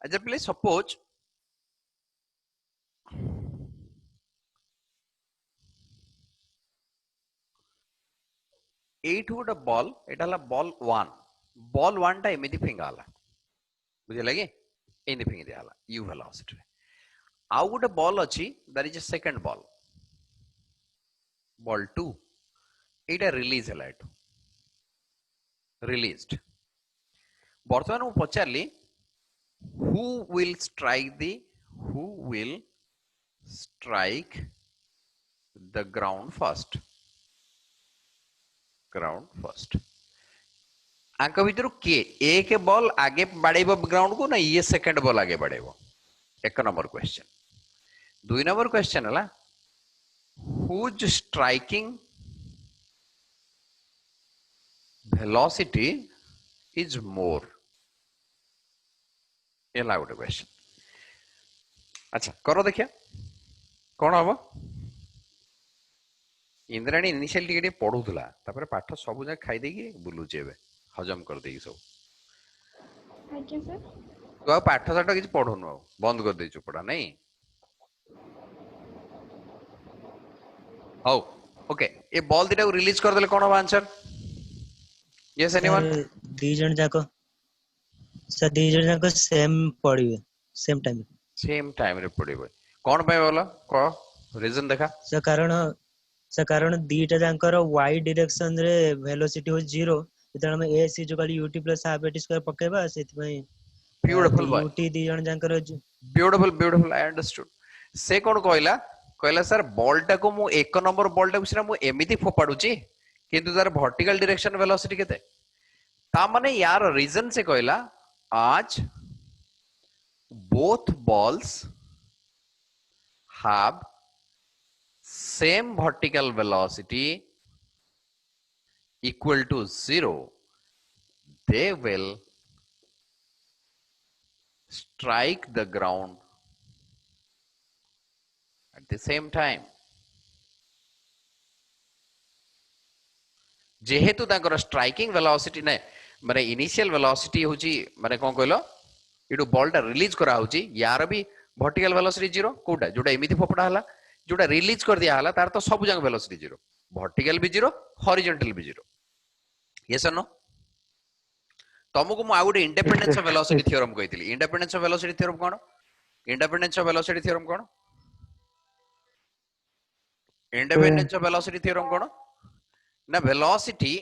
अच्छा please suppose eight गोटे ball एटा हला बॉल 1 टा एमिति फिंगा हला बुझे लगे एमिति फिंगी दिया हला u वेलोसिटी आउ गोटे बॉल अछि that is a second ball 2 Etah release हला एटू रिलीज्ड बर्तमान मु पचारली who will strike the ground first आंक भीतर के एक बॉल आगे बढ़ेबो ग्राउंड को ना ये सेकंड बॉल आगे बढ़ेबो एक नंबर क्वेश्चन 2 नंबर क्वेश्चन हला whose striking velocity is more ये ला गोटे क्वेश्चन अच्छा करो देखिया कौन हम इंद्राणी इनिशियल टिके पढ़ुला तापर पाठ सब जा खाई देकी बुलुचे एबे हजम कर देकी सब आज्ञा सर तू आ पाठ साठ किछ पढ़ुनु आ बंद कर देछु पढ़ा नहीं हाउ ओके ए बॉल दिटा को रिलीज कर देले कोन हो आंसर यस एनीवन दी जन जाको सर दी जन जाको सेम पढ़िबे सेम टाइम रे पढ़िबे कोन पे बोला को रीजन देखा सर कारण दीटा जाकर y डायरेक्शन रे वेलोसिटी हो 0 जतन हम a c = ut + half at square पकेबा सेति पई ब्यूटीफुल बॉय ut दी जन जाकर ब्यूटीफुल आई अंडरस्टूड से कोन कहला सर बॉल टा को मु एक नंबर बॉल टा को सिना मु एमिति फोपाडुची किंतु तार वर्टिकल डायरेक्शन वेलोसिटी केते ता माने यार रीजन से कहला आज both balls have same vertical velocity equal to 0 they will strike the ground at the same time जेहेतु ताकर स्ट्राइकिंग वेलोसिटी ने माने इनिशियल वेलोसिटी होची माने कोन कहलो इडो बॉल टा रिलीज करा होची यार भी वर्टिकल वेलोसिटी 0 कोटा जोटा एमिति फोपडा हला जोटा रिलीज कर दिया हला तार तो सब जंग वेलोसिटी 0 वर्टिकल भी 0 हॉरिजॉन्टल भी 0 यस और नो तुमको मु आउट इंडिपेंडेंस ऑफ वेलोसिटी थ्योरम कहितली इंडिपेंडेंस ऑफ वेलोसिटी थ्योरम कोन इंडिपेंडेंस ऑफ वेलोसिटी थ्योरम कोन इंडिपेंडेंस ऑफ वेलोसिटी थ्योरम कोन ना वेलोसिटी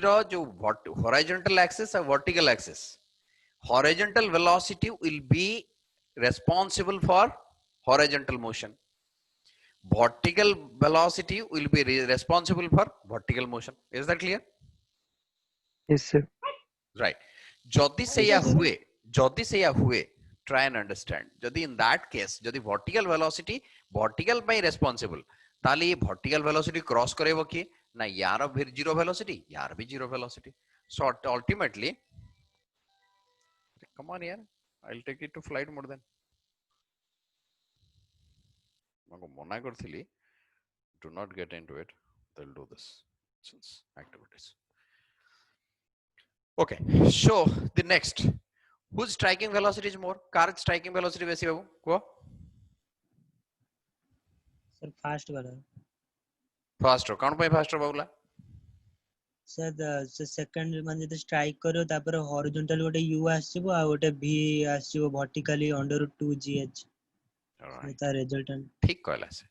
रो जो हॉरिजॉन्टल एक्सिस और vertical axis horizontal velocity will be responsible for horizontal motion vertical velocity will be responsible for vertical motion is that clear yes sir right jodi seya hue try and understand jodi in that case jodi vertical velocity vertical by responsible tali vertical velocity cross karebo ki na yar भी zero velocity yar भी zero velocity so ultimately come on here I'll take it to flight mode then mako mona karthili do not get into it they'll do this since activities okay so the next whose striking velocity is more car striking velocity besi babu ko sir faster कौन पे faster बाबूला sir second माने जब strike करो तापर horizontal गोटे u आसीबो आ गोटे v आसीबो vertically √2gh ता resultant ठीक कहला से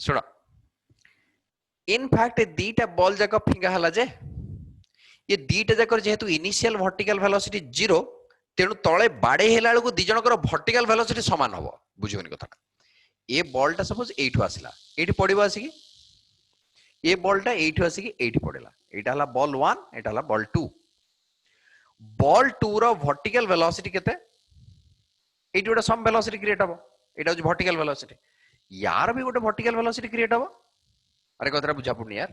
सुनो इन फैक्ट दीटा बॉल जाक फिंगा हला जे ये दीटा जाकर जेहेतु इनिशियल वर्टिकल वेलोसिटी 0 तेनु तळे बाडे हेला को दी जनकर वर्टिकल वेलोसिटी समान हबो बुझियोनी कथा ए बॉल टा सपोज 8 आसिला एठी पडिबो आसी ए बॉल टा 8 आसी की 8 पडेला एटा हला बॉल 1 एटा हला बॉल 2 रो वर्टिकल वेलोसिटी केते एटी गोटे सम वेलोसिटी क्रिएट हबो एटा हो वर्टिकल वेलोसिटी यार भी गोटे वर्टिकल वेलोसिटी क्रिएट हबो अरे कथा बुझा पड़नी यार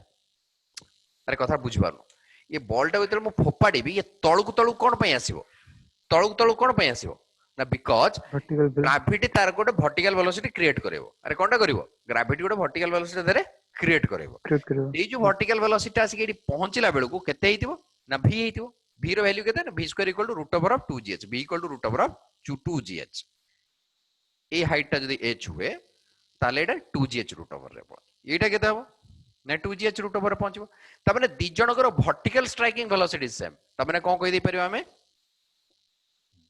अरे कथा बुझ पारनु ये बॉल टा भीतर मु फोपाडी भी ये तळुक तळुक कोन पई आसीबो तळुक कोन पई आसीबो ना बिकॉज ग्रेविटी तार गोटे वर्टिकल वेलोसिटी क्रिएट करेबो अरे कोनटा करिवो ग्रेविटी गोटे वर्टिकल वेलोसिटी देरे क्रिएट करेबो ए जो वर्टिकल वेलोसिटी आसी के पहुंचला बेलु को केते हेतिबो ना v हेतिबो v रो वैल्यू केते ना v² = √2gh v = √2 2gh ए हाइट टा जदी h हुए ताले एटा 2gh रूट ओवर रे पहुंच एटा केते हबो ना 2gh रूट ओवर पहुंचबो त माने दि जनकर वर्टिकल स्ट्राइकिंग वेलोसिटी सेम त माने कोन कहि दे परिबा हमें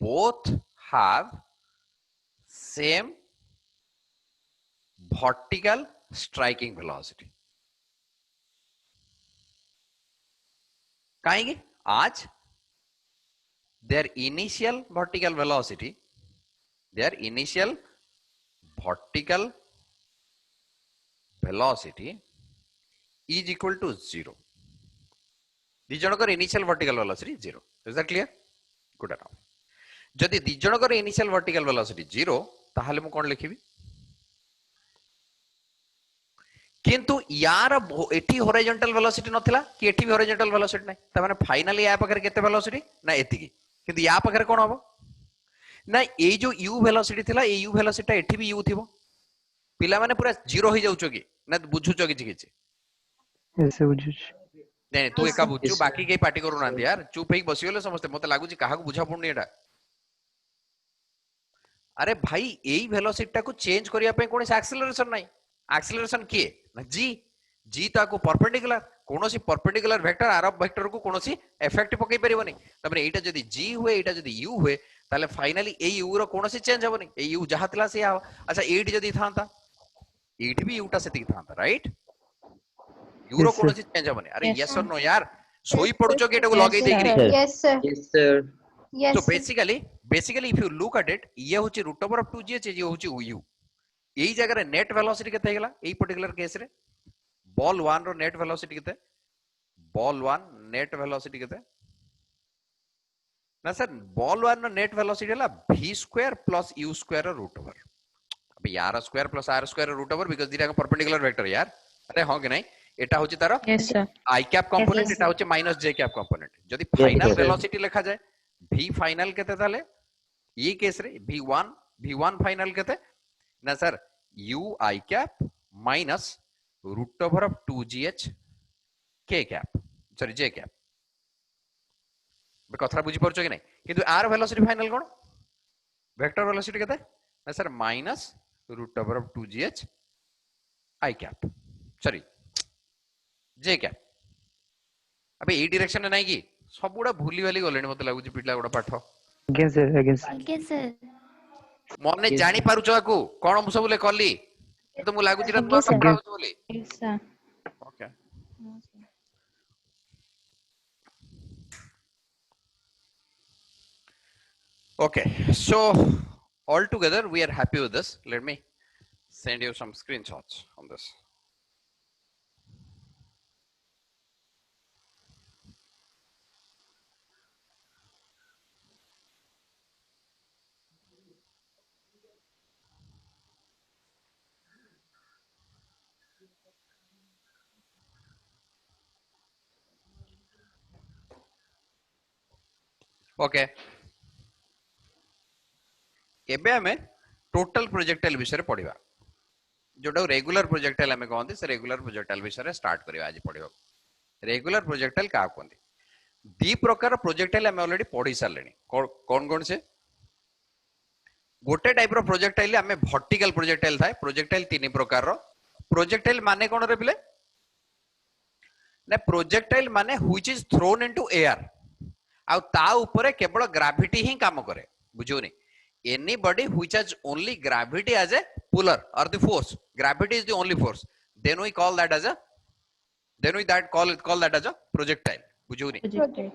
both have same vertical striking velocity कहेंगे आज their initial vertical velocity is equal to 0 ଦି ଜଣଙ୍କର initial vertical velocity 0 is that clear good enough जदि ଦି ଜଣଙ୍କର initial vertical velocity 0 ताहले मु कोन लिखिबी किंतु यार एठी हॉरिजॉन्टल वेलोसिटी नथिला कि एठी भी हॉरिजॉन्टल वेलोसिटी नै त माने फाइनली या पकर केते वेलोसिटी ना एतिकी किंतु या पकर कोन हबो ना ए जो u वेलोसिटी थिला ए u वेलोसिटी एठी भी u थिबो पिला माने पूरा जीरो हो जाउचो कि ना बुझुचो कि किछि Yes, sir. बुझुछ नहीं तू एका बुझु बाकी के पार्टी करू ना यार चुप हेक बसियोले समस्त मते लागु छी काहा को बुझा पड़नी एटा अरे भाई एई वेलोसिटी टा को चेंज करिया पे कोन एक्सेलरेशन नाही एक्सेलरेशन किए ना जी ताको परपेंडिकुलर कोनोसी परपेंडिकुलर वेक्टर आरब वेक्टर को कोनोसी इफेक्ट पकई परिबोनी तबरे एटा जदी g हुए एटा जदी u हुए ताले फाइनली ए u रो कोनोसी चेंज होबनी ए u जहा तला से आ अच्छा एटी जदी थांता एटी भी u टा सेति थांता राइट u रो Yes, sir. कोनोसी चेंज होबनी अरे Yes, यस sir. और नो यार सोई पडुचो के एटा को Yes, लगेई sir. देकरी Yes, sir. Yes, sir. Yes, so sir. basically if you look at it ये होची रूट ओवर ऑफ 2gh ये होची u एई जगह रे नेट वेलोसिटी केते हेगला एई पर्टिकुलर केस रे बॉल 1 रो नेट वेलोसिटी केते बॉल 1 नेट वेलोसिटी केते ना सर बॉल 1 रो नेट वेलोसिटी हला v square plus u square रो रूट ओवर अब यार स्क्वायर प्लस r स्क्वायर रो रूट ओवर बिकॉज़ दिरा का परपेंडिकुलर वेक्टर यार अरे हां कि नहीं एटा होची तारो Yes, sir. i cap component Yes, एटा होची माइनस j कैप कंपोनेंट जदी फाइनल sir. वेलोसिटी लिखा जाए v फाइनल केते ताले ये केस रे v1 फाइनल केते ना sir u i cap minus root over of 2gh k cap sorry j cap बे कथरा बुझी परछो कि नहीं किंतु r वेलोसिटी फाइनल कोन वेक्टर वेलोसिटी केते ना sir minus root over of 2gh i cap sorry j cap अबे ए डायरेक्शन में नहीं की सब गुडा भूली वाली गलेनी मते लागु पिटला गुडा पाठ Again, sir. Again, sir. Okay, sir. मने जानी पारुछ आकू कोन मु सबले कली तो मु लागु जिरा Okay, sir. कथा होछ बोली Yes, sir. Okay okay so all together we are happy with this let me send you some screenshots on this okay एबे हमें टोटल प्रोजेक्टाइल विषय रे पढिबा जोटा रेगुलर प्रोजेक्टाइल हमें कहंती से रेगुलर प्रोजेक्टाइल विषय रे स्टार्ट करबा आज पढिबा रेगुलर प्रोजेक्टाइल का कहंती दी प्रकार प्रोजेक्टाइल हमें ऑलरेडी पढी सारलेनी कोन कोन से गोटे टाइप रो प्रोजेक्टाइल हमें वर्टिकल प्रोजेक्टाइल थाए प्रोजेक्टाइल तीन प्रकार रो प्रोजेक्टाइल माने कोन रे पिले ना प्रोजेक्टाइल माने which is thrown into air आ ता ऊपर केवल ग्रेविटी ही काम करे बुझोनी anybody which has only gravity as a puller or the force gravity is the only force then we call that as a call that as a projectile बुझोनी Projectile.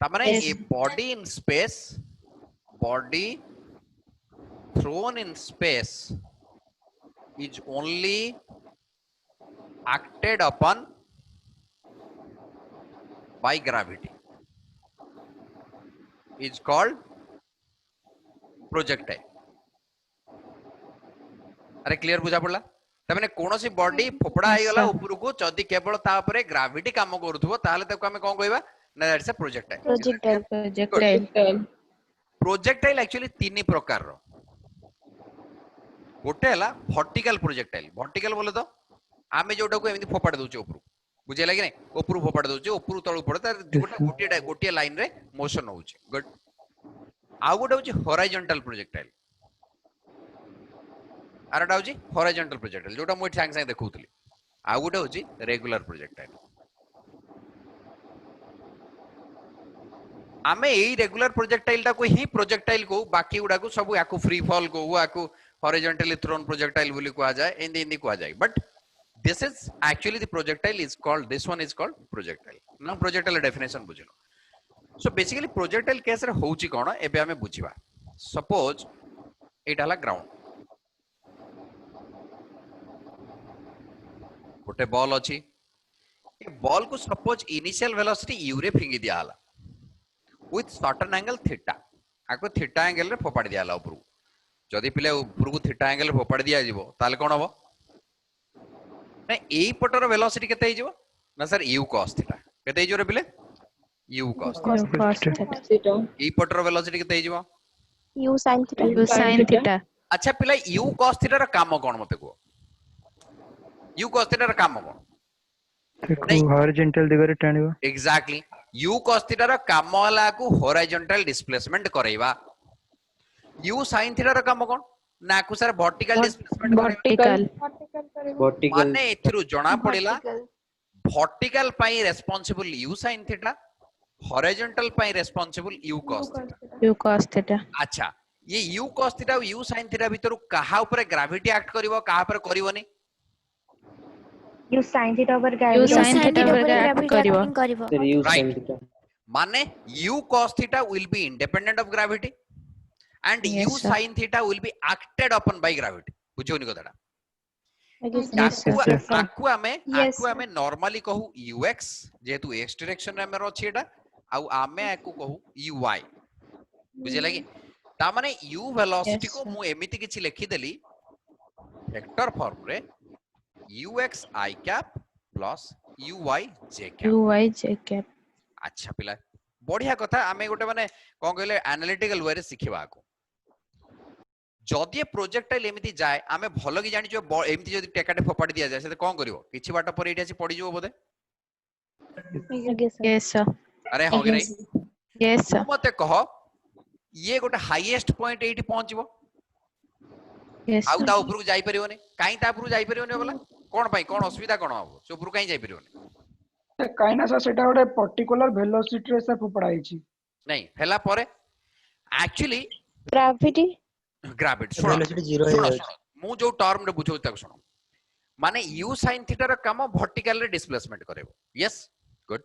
ता माने Yes. a body in space body thrown in space is only acted upon by gravity is called projectile अरे clear बुझा पड़ला तमने कोनोसी body फोपड़ा आइ गला ऊपर को जदी केवल ता ऊपर ग्रेविटी काम करथुबो ताले ताको हमें कोन कहबा ना that's a projectile Projectile. Projectile. Projectile actually तीन प्रकार रो गोटे हला वर्टिकल प्रोजेक्टाइल वर्टिकल बोले तो आमे जोटा को एमिति फोपाड़ दोचे ऊपर बुझे लागे नै ऊपर फोपाड़ दोचे ऊपर तळु पड़े तार गोटे लाइन रे मोशन होउचे गुड आउ गोटे होची हॉरिजॉन्टल प्रोजेक्टाइल आरटा होची हॉरिजॉन्टल प्रोजेक्टाइल जोटा मु सांग सांग देखौतली आउ गोटे होची रेगुलर प्रोजेक्टाइल आमे एई रेगुलर प्रोजेक्टाइल टा को ही प्रोजेक्टाइल को बाकी गुडा को सब याकू फ्री फॉल को याकू हॉरिजॉन्टली थ्रोन प्रोजेक्टाइल बोली को आ जाए इंदी को आ जाए but this is actually the projectile is called this one is called projectile now projectile definition बुझिलो so basically projectile case रे होउची कोन एबे हमें बुझिबा suppose एटा हला ग्राउंड गोटे बॉल अछि ए बॉल को सपोज इनिशियल वेलोसिटी u रे फिंगी दिया हला with certain angle theta आको थीटा एंगल रे फोपाडी दिया हला ऊपर जदी पिले ऊपर को थीटा एंगल रे फोपाडी दिया जिवो ताले कोन हबो ना एई पटर वेलोसिटी केते हिजो ना सर u cos थीटा केते हिजो रे पिले u cos थीटा एई पटर वेलोसिटी केते हिजो u sin theta u sin theta अच्छा पिला u cos थीटा रा काम कोन मते को u cos थीटा रा काम कोन देखो हॉरिजॉन्टल दिगरे टाणिबो एग्जैक्टली u cos थीटा रा काम वाला को हॉरिजॉन्टल डिस्प्लेसमेंट करैबा u sin थीटा रा काम कोन ना को सर वर्टिकल डिस्प्लेसमेंट वर्टिकल माने एथिरु जणा पड़िला वर्टिकल पाई responsible u sin theta horizontal पाई responsible u cos theta u cos theta अच्छा ये u cos थीटा और u sin थीटा भीतर कहा ऊपर ग्रेविटी एक्ट करिवो कहा पर करिवोनी u sin theta over u gravity sin theta पर एक्ट करिवो राइट माने u cos theta will be independent of gravity and Yes, u sir. sin theta will be acted upon by gravity बुझोनी कथाटा Yes, sir. आकु आमे normally कहू ux जेतु x direction रे हमर अछि एटा आउ आमे आकु कहू uy बुझे लगी ता माने u वेलोसिटी Yes, को sir. मु एमिति किछि लिखि देली वेक्टर फॉर्म रे ux i cap plus uy j cap u y j cap अच्छा पिला बढ़िया कथा आमे गोटे माने कोन कहले एनालिटिकल वे रे सिखिबा को जदि प्रोजेक्टाइल एमिति जाय आमे भलो कि जानि जो एमिति जदि टेकाटे फोपाडी दिया जाय से कोन करिवो किछि बाट पर एठी आसी पड़ी जो बोधे yes sir अरे हो गई नहीं yes sir मते कह ये गोटे हाईएस्ट पॉइंट एठी पहुंचबो yes आउ sir ता ऊपर को जाई परियोनी काई ता ऊपर जाई परियोनी बोला कोन पई कोन असुविधा कोन हो से ऊपर काई जाई परियोनी काइना सर सेटा गोटे पर्टिकुलर वेलोसिटी रे सर फोपड़ा हिची नहीं हेला परे actually gravity gravity velocity zero सुनो है सुनो मु जो टर्म रे बुझौ तक सुनो माने u sin थीटा रो काम वर्टिकल रे डिस्प्लेसमेंट करेबो yes good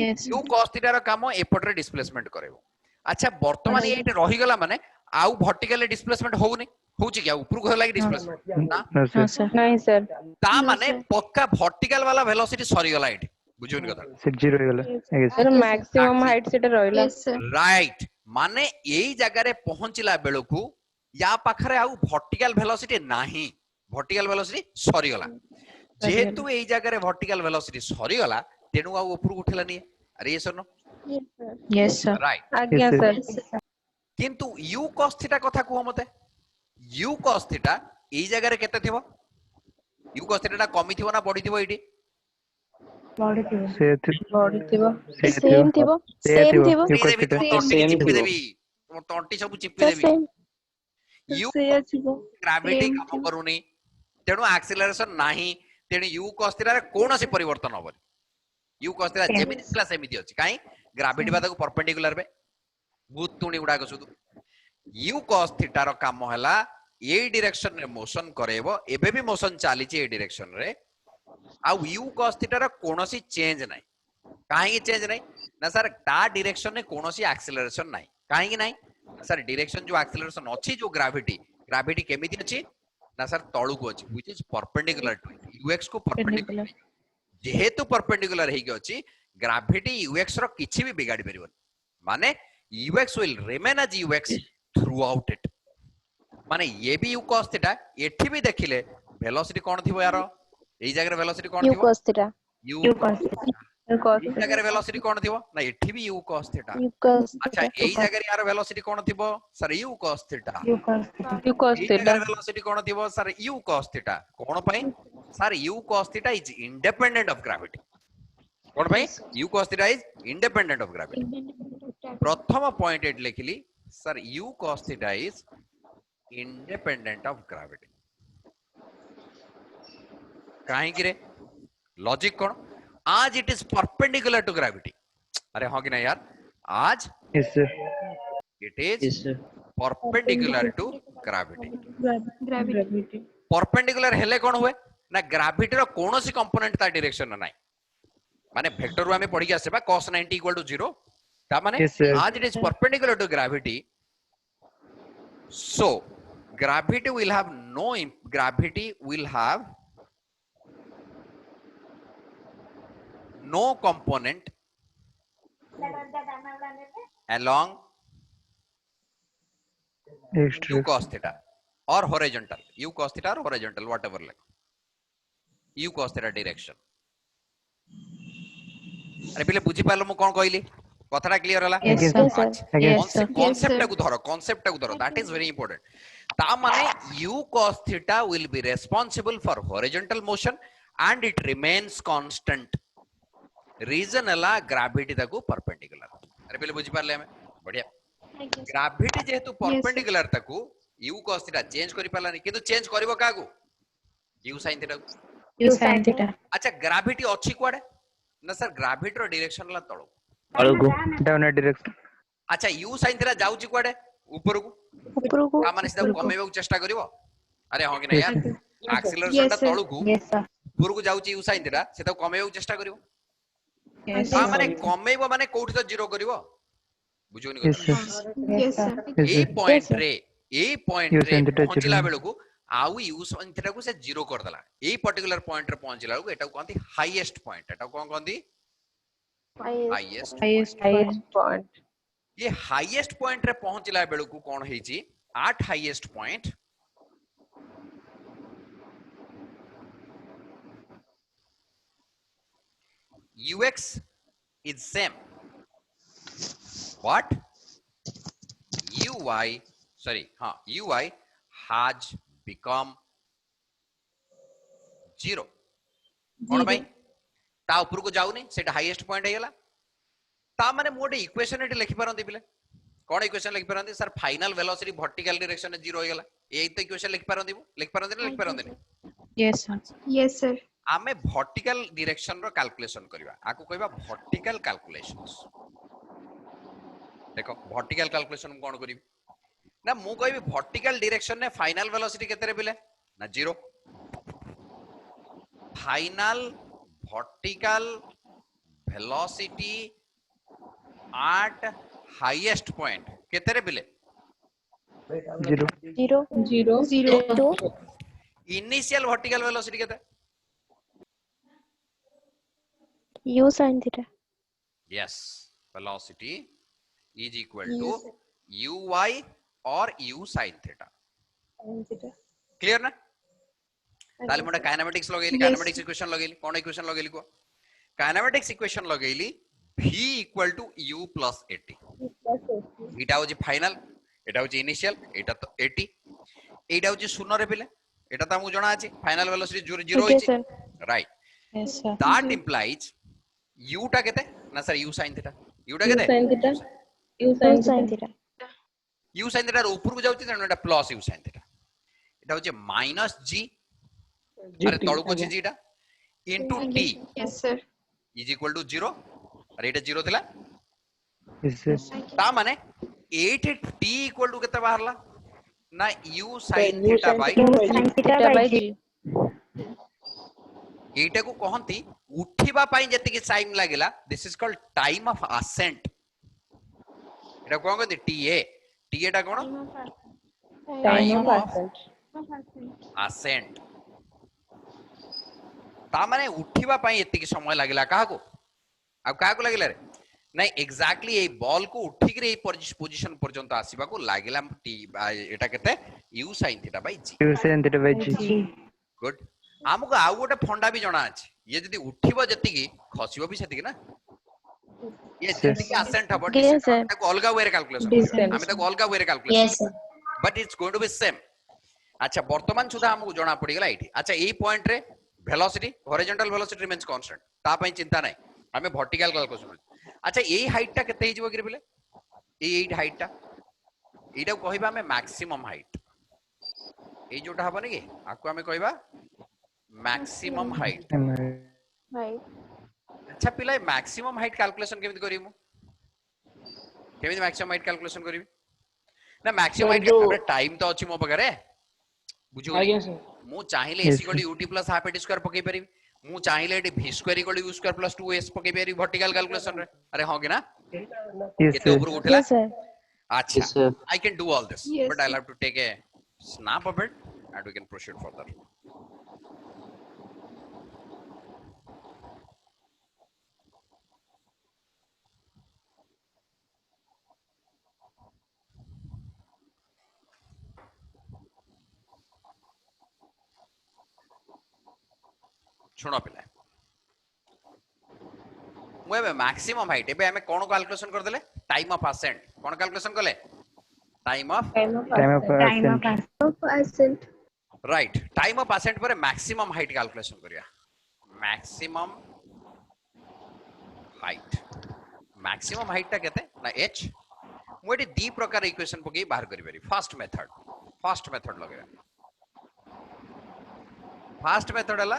yes u cos theta रो काम एपट रे डिस्प्लेसमेंट करेबो अच्छा वर्तमान ये रही गला माने आउ वर्टिकल रे डिस्प्लेसमेंट होउनी होउची क्या ऊपर को लागि डिस्प्लेसमेंट ना ना हाँ सर sir नहीं सर ता माने पक्का वर्टिकल वाला वेलोसिटी सरी गला एठी बुझोनी कथा सिर्फ जीरो हो गला आई सर मैक्सिमम हाइट सेटा रहला राइट माने एई जगह रे पहुंचला बेलकू या पाखरे आउ वर्टिकल वेलोसिटी नाही वर्टिकल वेलोसिटी सरी गला जेहेतु एई जगह रे वर्टिकल वेलोसिटी सरी गला तेनु आउ ऊपर उठेलानी अरे ये सुनो yes sir राइट आज्ञा Yes, सर किंतु u cos थीटा कथा कुह मते u cos थीटा एई जगह रे केते थिबो u cos थीटा कमी थिबो ना बढ़ी थिबो एठी से बॉडी थिबो से सेम थिबो सेम थिबो यू देवी कस तुम तंटी चिपी देवी तुम तंटी सब चिपी देवी सेम u से थिबो ग्रेविटी Same काम करूनी तेणु एक्सेलरेशन नाही तेणु u cos थीटा रे कोनोसी परिवर्तन होबनी u cos थीटा जेमिति थिला सेमिति अछि काई ग्रेविटी बादक परपेंडिकुलर बे भूतुणी गुडा को सुदु u cos थीटा रो काम हला ए डायरेक्शन रे मोशन करेबो एबे भी मोशन चाली छि ए डायरेक्शन रे आ u cos थीटा रो कोनोसी चेंज नाही काहे चेंज नाही ना सर ता डायरेक्शन रे कोनोसी एक्सेलरेशन नाही काहे नाही सर डायरेक्शन जो एक्सेलरेशन अछि जो ग्रेविटी ग्रेविटी केमिति अछि ना सर तळु को अछि which is perpendicular to ux को परपेंडिकुलर जेहेतु परपेंडिकुलर हेइ अछि ग्रेविटी ux रो किछि भी बिगाडी परिबन माने ux will remain as ux throughout it माने ये भी u cos थीटा एठी भी देखिले वेलोसिटी कोन थिबो यार एई जगह वेलोसिटी कोन u थिबो cos theta u cos एई जगह वेलोसिटी कोन थिबो ना एठी भी u cos theta u cos अच्छा एई जगह यार वेलोसिटी कोन थिबो sir u cos theta u cos एई theta जगह वेलोसिटी कोन थिबो सर u cos थीटा कोन पई sir u cos theta is independent of gravity कोन पई u cos theta is independent of gravity प्रथम point eight लिखिली sir u cos theta is independent of gravity. काहे कि रे लॉजिक कौन आज it is perpendicular to gravity. अरे हाँ कि ना यार आज Yes, sir. It is Yes, sir. Perpendicular to gravity. Gravity. Perpendicular हेले कौन हुए ना ग्रेविटी रो कोनोसी कंपोनेंट ता डायरेक्शन ना माने वेक्टर रो हमें पढ़ी के आसेबा cos 90 = 0 ता माने Yes, sir. आज it is perpendicular to gravity. So gravity will have no component along Extra. u cos theta or horizontal, u cos theta or horizontal, whatever like u cos theta direction. अरे पहले बुझी पालो मु कोन कहली कथाटा clear होला. Yes, Yes, sir. sir. Yes, sir. Concept को धरो, concept को धरो, दैट इज वेरी इंपोर्टेंट. ता माने u cos theta will be responsible for horizontal motion and it remains constant. Reason हला ग्रेविटी ताको परपेंडिकुलर. अरे पहले बुझी पारले हमें बढ़िया. ग्रेविटी जेहेतु परपेंडिकुलर ताको u cos theta चेंज करि पालानी किंतु चेंज करबो कागु u sin theta. U sin theta. अच्छा ग्रेविटी अछि कोडे ना सर ग्रेविटी रो डायरेक्शन ला तळो. Downward direction. अच्छा u sin theta जाउची कोडे ऊपर को उपरको. ता माने सीधा कमेबो चेष्टा करिवो. अरे हां कि ना यार एक्सीलरेशन ता तळो को Yes, sir. ऊपर को जाउची u sin theta सीधा कमेबो चेष्टा करिवो. Yes, ता sir. माने कमेबो माने कोठी तो जीरो करिवो. बुझोनी Yes, कथा. sir. Yes, sir. Yes, ए sir. पॉइंट रे U sin theta पहुंचला zero. बेलू को आउ u sin theta को से जीरो कर देला. ए पर्टिकुलर पॉइंट रे पहुंचला को एटा कोनती हाईएस्ट पॉइंट. एटा कोन कोनती हाईएस्ट. Highest point. ये हाईएस्ट पॉइंट रे पहुंचला बेलू को कोन हेची eight highest point ux is same. What? ui has become 0. कौन भाई ता ऊपर को जाउनी सेटा हाईएस्ट पॉइंट हेला. ता माने मोटे इक्वेशन एटी लिखि परंती बिले कौन इक्वेशन लिखि परंती sir final velocity vertical direction में 0 हेला. एई तो इक्वेशन लिखि परंती ना लिखि परंती नहीं. Yes, sir. Yes, sir. आमे वर्टिकल डायरेक्शन रो कैलकुलेशन करबा. आको कहबा वर्टिकल कैलकुलेशंस. देखो वर्टिकल कैलकुलेशन कोन करिबी ना मु कहबी वर्टिकल डायरेक्शन ने फाइनल वेलोसिटी केते रे बिले ना 0. Final vertical velocity at highest point केते रे बिले 0. 0. इनिशियल वर्टिकल वेलोसिटी केते U sin theta. Yes velocity is equal to uy or u sin theta. Clear ना. ताले मोटा काइनेमेटिक्स लगेली काइनेमेटिक्स इक्वेशन लगेली कोन इक्वेशन लगेली को काइनेमेटिक्स इक्वेशन लगेली v equal to u plus 80. एटा होची फाइनल एटा होची इनिशियल एटा तो 80 एटा होची शून्य रे पिले एटा त हमु जणा अछि फाइनल वेलोसिटी 0 Okay, होची sir. Right. Yes, sir. That implies u टा केते ना sir u sin theta u टा केते U sin theta. u sin theta रो ऊपर को जाउची तेनो एटा प्लस u sin theta एटा होची माइनस g अरे तळु को g टा into t Yes, sir. Is equal to 0 अरे एटा 0 थिला Yes, sir. ता माने 8 t इक्वल टू केते बाहरला ना u sin theta by U sin theta by G. एटा को कहंती उठिबा पई जति के टाइम लागिला this is called time of ascent. एटा कोन कहंती ta टा कोन Time of ascent. असेंट. ता माने उठिबा पई एति के समय लागिला काहा को अब काहा को लागिला रे नहीं एग्जैक्टली ए बॉल को उठी के ए पोजीशन पर्यंत आसीबा को लागिला टी एटा केते u sin theta by g. U sin theta by G. Good. हमको आउ गोटे फंडा भी जणा अछि ये जदी उठिबो जति की खसिबो भी सेति की ना ये जति की असेंट हबो Yes, sir. ताको अलगा वे रे कैलकुलेशन Descent. हम ताको अलगा वे रे calculation but it's going to be same. अच्छा वर्तमान सुधा हमको जणा पड़ी गला एठी. अच्छा एई पॉइंट रे velocity horizontal velocity remains constant ता पई चिंता नै हमें वर्टिकल कैलकुलेशन. अच्छा एई हाइट टा केते हिजबो कि बिले एई हाइट टा एटा कहबा हमें मैक्सिमम हाइट ए जोटा हबो नै कि आकु हमें कहबा मैक्सिमम हाइट अच्छा पिला मैक्सिमम हाइट कैलकुलेशन केमिति करिमु केमिति मैक्सिमम हाइट कैलकुलेशन करिवि ना मैक्सिमम हाइट हमरे टाइम तो अछि मो पगरे बुझो आज्ञा सर मु चाहिले Yes, ac equal to ut plus half at square पके परिबि मु चाहिले एटी v square equal to u square plus 2s पके परिबि वर्टिकल कैलकुलेशन रे अरे हां कि ना Yes, केते sir. ऊपर उठला Yes, sir. अच्छा Yes, sir. I can do all this Yes, but I'll sir. have to take a snap of it and we can proceed further शुण पिला मु एबे मैक्सिमम हाइट एबे हमें कोन कैलकुलेशन कर देले टाइम ऑफ असेंट कोन calculation कले time of Time of ascent. Right time of ascent पर मैक्सिमम हाइट कैलकुलेशन करिया मैक्सिमम हाइट ता केते ना h मु एटी दी प्रकार इक्वेशन पके बाहर करि पारि फर्स्ट मेथड लगेया फर्स्ट मेथड हला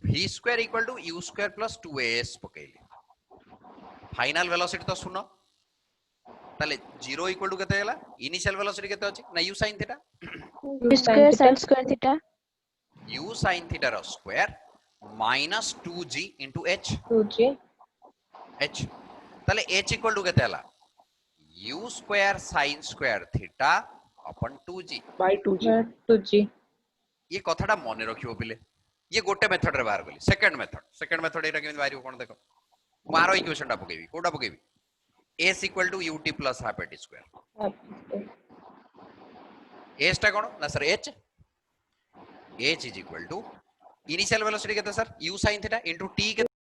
v square equal to u square plus 2as पकेली फाइनल वेलोसिटी तो सुनो ताले 0 इक्वल टू केते हला इनिशियल वेलोसिटी केते अछि ना u sin theta U square sin square theta. u sin theta रो square minus 2g into h 2G. h ताले h इक्वल टू केते हला u square sin square theta अपन 2g बाय 2g 2G. ये कथाटा मने रखिबो पिले ये गोटे मेथड रे बाहर गली सेकंड मेथड एटा केमिति बाहर कोन देखो मारो इक्वेशन टा पकेबी कोटा पकेबी s equal to ut plus half at square s टा कोन ना sir h is equal to initial velocity केते sir u sin theta into t